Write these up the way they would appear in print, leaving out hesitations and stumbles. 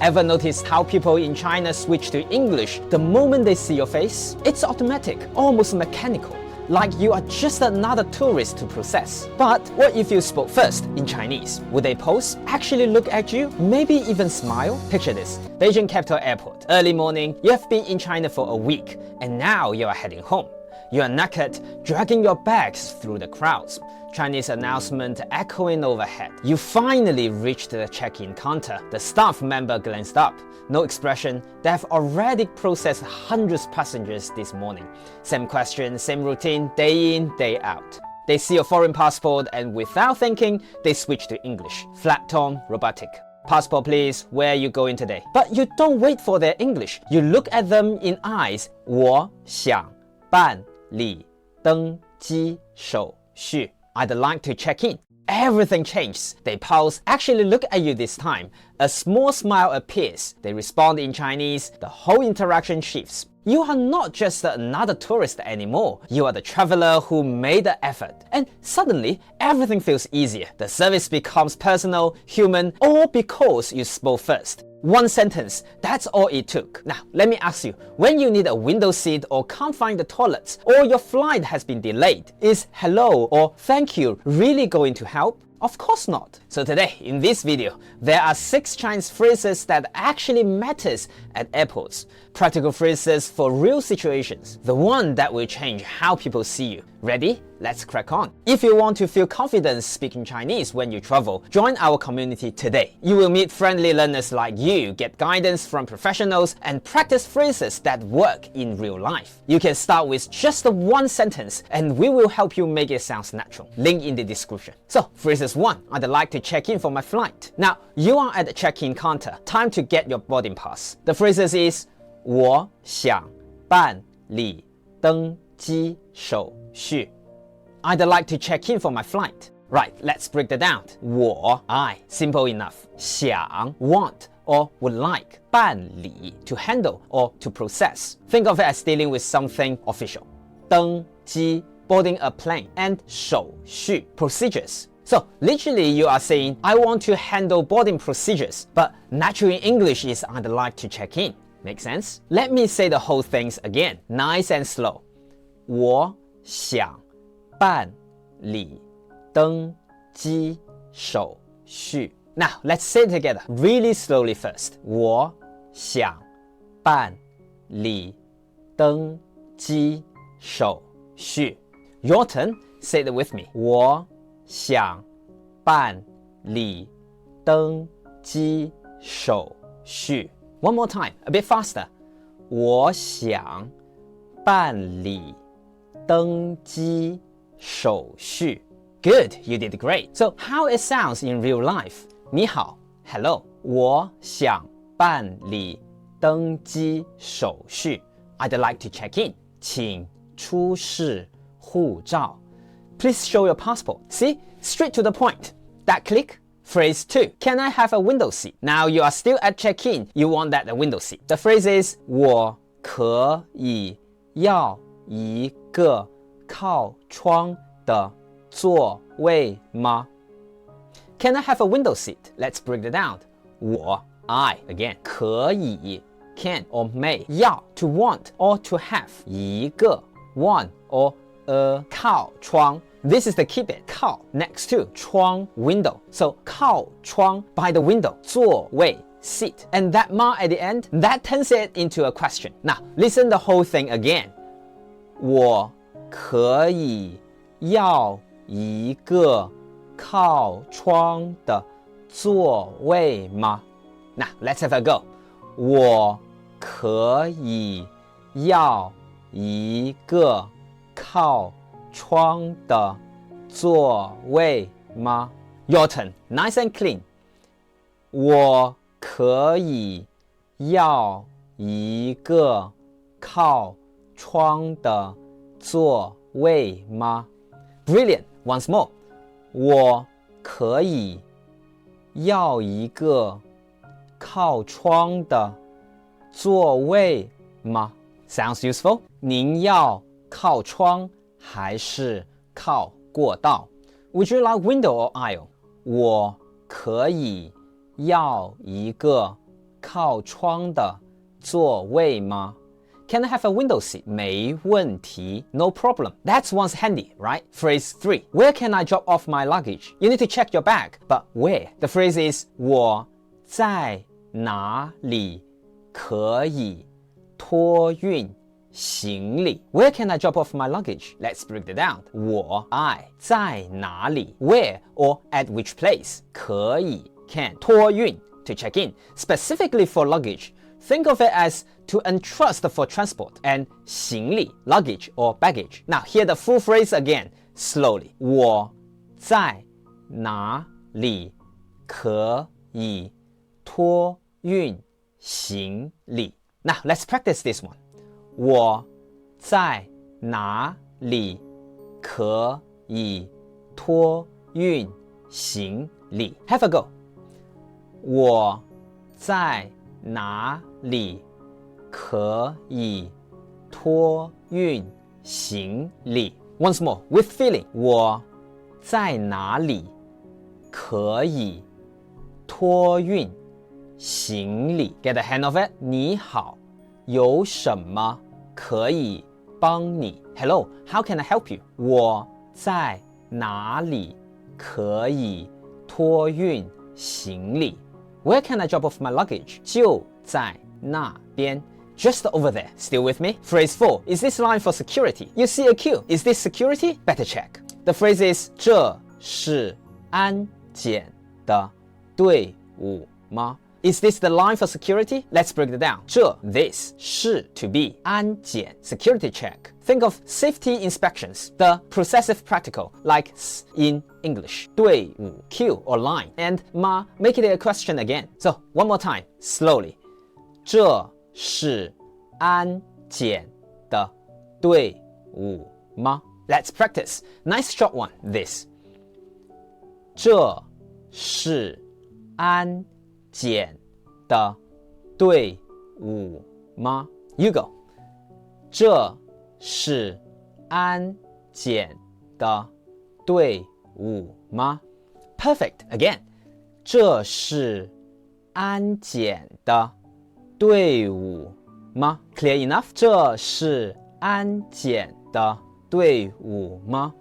Ever noticed how people in China switch to English the moment they see your face? It's automatic, almost mechanical, like you are just another tourist to process. But what if you spoke first in Chinese? Would they pause, actually look at you, maybe even smile? Picture this: Beijing Capital Airport. Early morning, you have been in China for a week, and now you are heading home. You are knackered, dragging your bags through the crowds. Chinese announcement echoing overhead. You finally reached the check-in counter. The staff member glanced up. No expression. They have already processed hundreds of passengers this morning. Same question, same routine, day in, day out. They see a foreign passport and without thinking, they switch to English. Flat tone, robotic. Passport please, where are you going today? But you don't wait for their English. You look at them in eyes. 我想办理登机手续. I'd like to check in. Everything changes. They pause, actually look at you this time. A small smile appears. They respond in Chinese. The whole interaction shifts. You are not just another tourist anymore. You are the traveler who made the effort. And suddenly, everything feels easier. The service becomes personal, human, all because you spoke first. One sentence, that's all it took. Now, let me ask you, when you need a window seat or can't find the toilets, or your flight has been delayed, is hello or thank you really going to help? Of course not. So today, in this video, there are 6 Chinese phrases that actually matters at airports. Practical phrases for real situations. The one that will change how people see you. Ready? Let's crack on. If you want to feel confident speaking Chinese when you travel, join our community today. You will meet friendly learners like you, get guidance from professionals, and practice phrases that work in real life. You can start with just one sentence, and we will help you make it sound natural. Link in the description. So, phrases 1. I'd like to check in for my flight. Now, you are at the check-in counter. Time to get your boarding pass. The phrases is 我想办理登机手续. I'd like to check in for my flight. Right, let's break that down. 我, I, simple enough. 想, want or would like. 办理, to handle or to process. Think of it as dealing with something official. 登机, boarding a plane. And 手续, procedures. So literally you are saying, I want to handle boarding procedures, but natural in English is I'd like to check in. Make sense? Let me say the whole things again, nice and slow. 我想办理登机手续. Now let's say it together, really slowly first. 我想办理登机手续. Your turn, say it with me. 我想办理登机手续. One more time, a bit faster. 我想办理登机手续. Good, you did great. So how it sounds in real life? 你好, hello. 我想办理登机手续. I'd like to check in. 请出示护照. Please show your passport. See? Straight to the point. That click? Phrase 2. Can I have a window seat? Now you are still at check-in. You want that window seat. The phrase is 我可以要一个靠窗的座位吗? Can I have a window seat? Let's break it down. 我, I, again. 可以, can or may. 要, to want or to have. 一个, one or a 靠窗. This is the keep it. 靠 next to 窗 window. So 靠窗 by the window. 座位 seat. And that ma at the end, that turns it into a question. Now listen the whole thing again. 我可以要一个靠窗的座位吗? Now let's have a go. 我可以要一个靠窗的座位吗? Your turn, nice and clean. 我可以要一个靠窗的座位吗? Brilliant, once more. 我可以要一个靠窗的座位吗? Sounds useful. 您要靠窗还是靠过道? Would you like window or aisle? 我可以要一个靠窗的座位吗？ Can I have a window seat? 没问题 No problem. That's one's handy, right? Phrase 3. Where can I drop off my luggage? You need to check your bag, but where? The phrase is 我在哪里可以托运行李 Where can I drop off my luggage? Let's break it down. I 在哪里 Where or at which place? 可以 can 托运 to check in. Specifically for luggage, think of it as to entrust for transport and 行李 luggage or baggage. Now hear the full phrase again slowly. 我在哪里可以托运行李 Now let's practice this one. 我在哪里可以托运行李 Have a go. 我在哪里可以托运行李 Once more, with feeling. 我在哪里可以托运行李 Get a hand of it. 你好，有什么可以帮你 Hello, how can I help you? 我在哪里可以托运行李 Where can I drop off my luggage? 就在那边 Just over there. Still with me? Phrase 4. Is this line for security? You see a queue. Is this security? Better check. The phrase is 这是安检的队伍吗 Is this the line for security? Let's break it down. 这 this 是 to be 安检 security check. Think of safety inspections, the possessive particle like in English. 队伍 queue or line. And ma make it a question again. So one more time, slowly. 这是安检的队伍吗 Let's practice. Nice short one, this. 这是安检的队伍吗 You go. 这是安检的队伍吗 Perfect. Again. 这是安检的队伍吗 Clear enough? 这是安检的队伍吗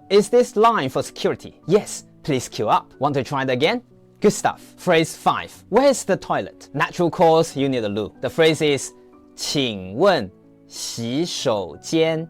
Is this line for security? Yes. Please queue up. Want to try it again? Good stuff. Phrase 5. Where's the toilet? Natural cause, you need a loo. The phrase is 请问洗手间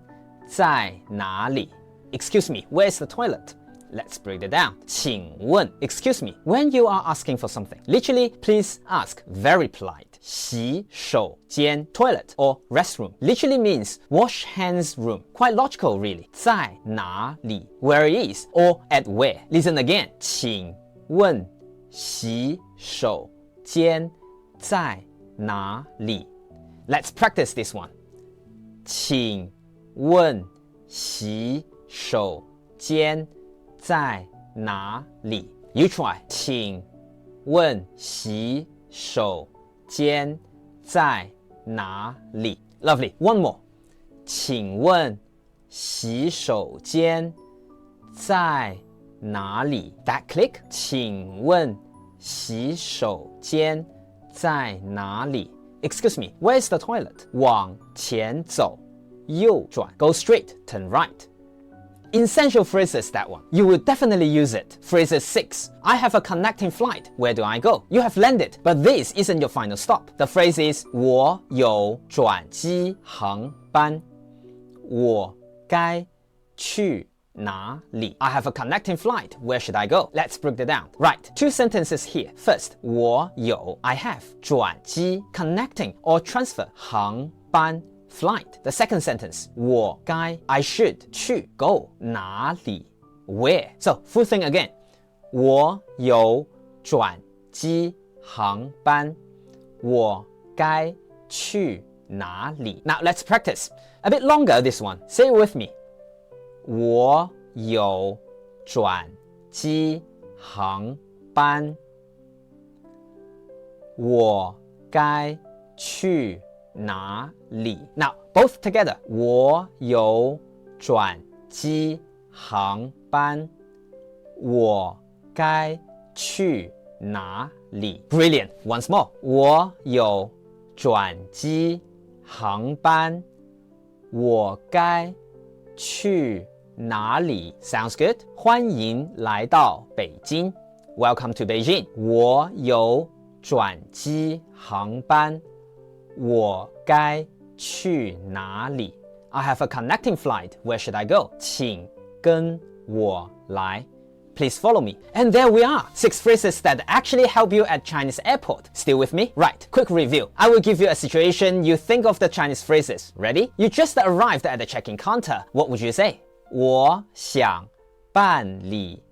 在哪里 Excuse me, where's the toilet? Let's break it down. 请问 Excuse me, when you are asking for something, literally, please ask, very polite. 洗手间 toilet or restroom literally means wash hands room. Quite logical, really. 在哪里 where it is or at where. Listen again. 请问洗手间在哪里 Let's practice this one. 请问洗手间在哪里 You try. 请问洗手间在哪里 Lovely. One more. 请问洗手间在哪里 That click. 请问洗手间在哪里 Excuse me, where's the toilet? 往前走右转 Go straight, turn right. Essential phrases, that one. You will definitely use it. Phrases 6. I have a connecting flight. Where do I go? You have landed, but this isn't your final stop. The phrase is 我有转机航班。我该去哪里 I have a connecting flight. Where should I go? Let's break it down. Right, 2 sentences here. First, 我有 I have 转机 connecting or transfer 航班 flight. The second sentence, 我该 I should 去 go 哪里 where. So full thing again. 我有转机航班。我该去哪里 Now let's practice. A bit longer this one. Say it with me. 我有转机航班。我该去哪里 Now both together. 我有转机航班。我该去哪里 Brilliant. Once more. 我有转机航班，我该去哪里 Sounds good. 欢迎来到北京 Welcome to Beijing. 我有转机航班，我该去哪里 I have a connecting flight. Where should I go? 请跟我来 Please follow me. And there we are, 6 phrases that actually help you at Chinese airport. Still with me? Right, quick review. I will give you a situation, you think of the Chinese phrases. Ready? You just arrived at the check-in counter. What would you say? 我想办理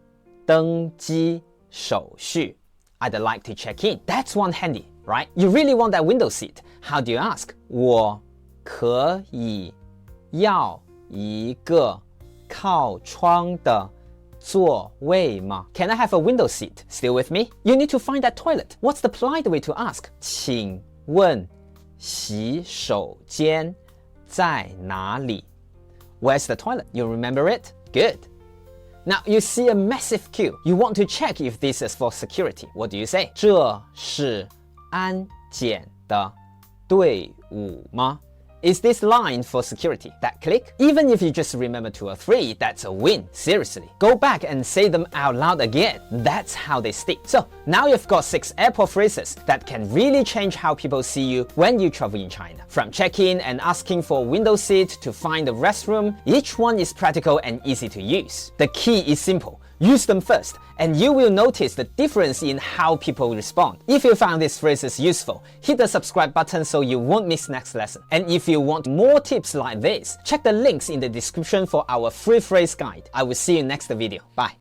登机手续. I'd like to check in. That's one handy, right? You really want that window seat. How do you ask? 我可以要一个靠窗的座位吗 Can I have a window seat? Still with me? You need to find that toilet. What's the polite way to ask? 请问洗手间在哪里 Where's the toilet? You remember it? Good. Now you see a massive queue. You want to check if this is for security. What do you say? 这是安检的队伍吗Is this line for security? That click? Even if you just remember 2 or 3, that's a win. Seriously. Go back and say them out loud again. That's how they stick. So, now you've got 6 airport phrases that can really change how people see you when you travel in China. From check-in and asking for a window seat to find a restroom, each one is practical and easy to use. The key is simple. Use them first, and you will notice the difference in how people respond. If you found these phrases useful, hit the subscribe button so you won't miss next lesson. And if you want more tips like this, check the links in the description for our free phrase guide. I will see you next video. Bye.